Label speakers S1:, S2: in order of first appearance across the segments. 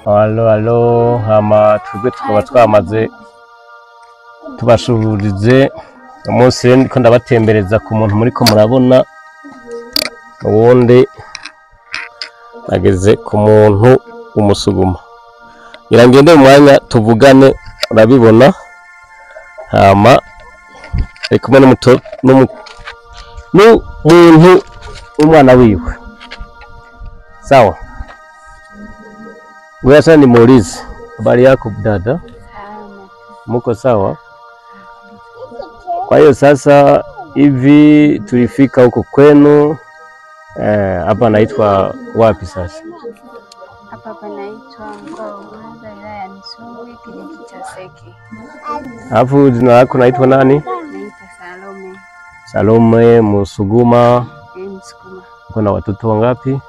S1: Alo hama twebwe tukaba twamaze tubashururize umunsi rero ndiko ndabatembereza ku muntu muriko murabona uwundi nageze ku muntu umusuguma ngira ngende mu mwanya tuvugane urabibona hama ari kumwe n'umuntu umwana wiwe sawa. Wewe ni Morizi, habari yako dada? Muko sawa? Kwa hiyo sasa hivi tulifika huko kwenu hapa naitwa wapi sasa?
S2: Hapa panaitwa mkoa wa Mwanza, wilaya ya Misungwi, kijiji cha Seke.
S1: Alafu jina lako naitwa nani?
S2: Naitwa Salome.
S1: Salome Musuguma.
S2: Msukuma.
S1: Kuna watoto wangapi?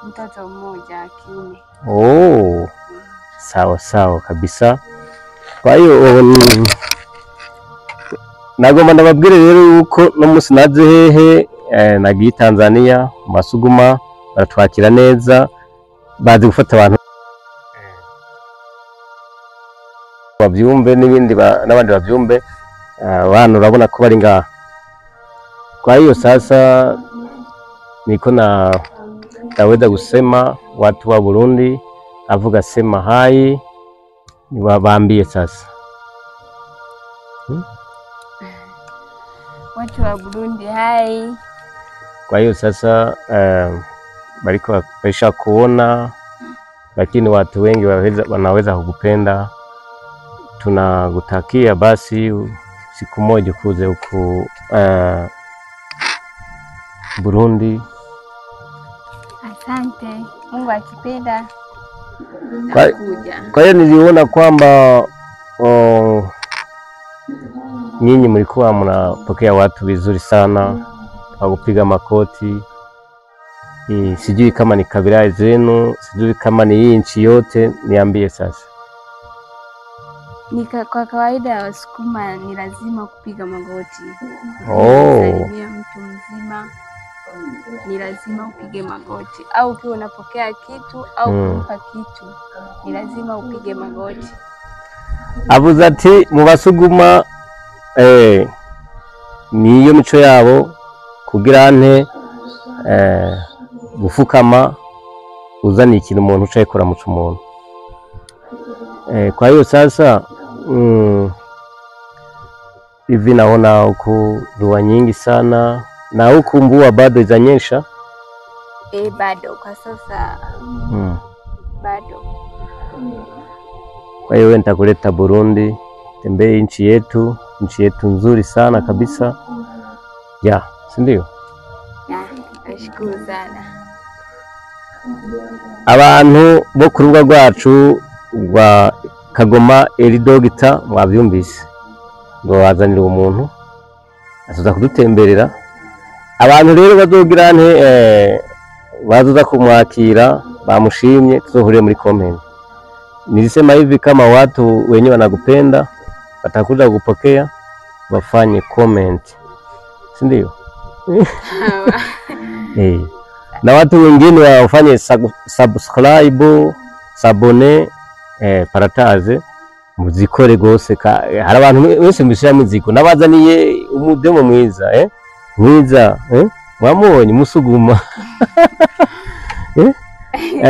S2: Mtoto mmoja wa kiume.
S1: Oh, sawa sawa kabisa. Kwa hiyo nagomba ndababwire rero yuko no musi naje hehe nagiye Tanzania Masuguma baratwakira neza bazi gufata abantu bavyumve n'ibindi n'abandi bavyumve abantu urabona ko bari ngaha. Kwa hiyo sasa niko naweza kusema watu wa Burundi avuga sema hai niwaambie sasa.
S2: Watu wa Burundi hai.
S1: Kwa hiyo sasa bariko baisha kuona, lakini watu wengi wanaweza kukupenda. Tunakutakia basi siku moja kuze huku Burundi.
S2: Asante, Mungu akipenda.
S1: Kwa hiyo niliona kwamba nyinyi mlikuwa mnapokea watu vizuri sana kwa kupiga makoti. Sijui kama ni kabila zenu, sijui kama ni hii nchi yote, niambie sasa.
S2: Kwa kawaida Wasukuma ni lazima kupiga magoti. Salimia mtu mzima ni lazima upige magoti, au ukiwa unapokea kitu au kumpa kitu ni lazima upige magoti.
S1: Avuze ati mu Basuguma niyo mico yabo kugira nte gufukama uzani ikintu umuntu ucaye kora muco umuntu. Kwa hiyo sasa hivi naona huku dua nyingi sana na huku mvua bado izanyesha.
S2: Bado kwa sasa bado.
S1: Kwa hiyo nitakuleta Burundi, tembee nchi yetu nzuri sana kabisa. Ya, si ndio?
S2: Nashukuru sana.
S1: Abantu bo ku rubuga rwacu rwa Kagoma Eridogita mwabyumvise ngo wazanira umuntu azoza kudutemberera. Abantu rero bazogira nte bazoza kumwakira bamushimye, tuzohurire muri comment. Nilisema hivi kama watu wenyewe wanakupenda watakuja kukupokea wafanye comment, si ndio? Na watu wengine wafanye subscribe, sabone, parataze muzikore gose. Hari abantu benshi mbishira muziko nabazaniye umudemo mwiza mwiza mwamubonye Musuguma.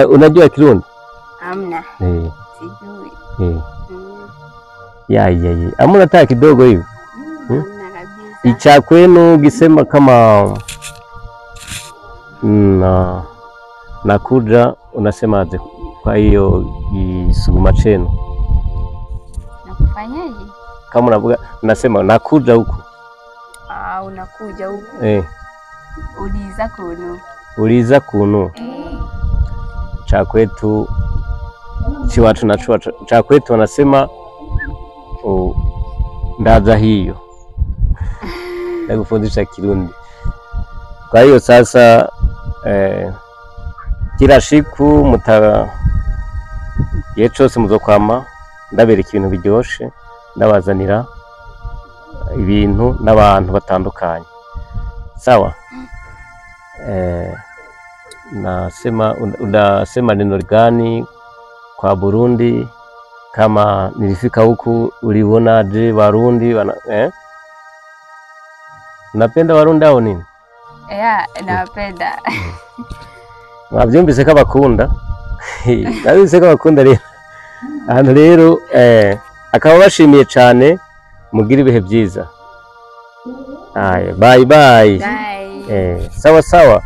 S1: Unajua Kirundi?
S2: Amna. Sijui.
S1: Ya amuna hata kidogo hivi. Icha kwenu gisema kama nakuja unasemaje? Kwa hiyo Kisuguma chenu
S2: nakufanyaje?
S1: Kama unavuga unasema nakuja huko.
S2: Unakuja huko.
S1: Uliza kuno. Cha kwetu chiwatu na cha kwetu wanasema ndaza hiyo. Nakufundisha Kirundi. Kwa hiyo sasa kila siku igihe cyose muzokwama ndabereka ibintu biryoshe, ndabazanira ibintu n'abantu batandukanye. Sawa? Unasema neno gani kwa Burundi, kama nilifika huku ulionaje Warundi Unapenda Warundi au nini?
S2: Yeah, napenda.
S1: Mwavyumvise ko bakunda. Nabize ko bakunda rero. Ahantu rero akaba bashimiye cyane, mugira ibihe byiza. Bye bye.
S2: Bye.
S1: Sawa sawa.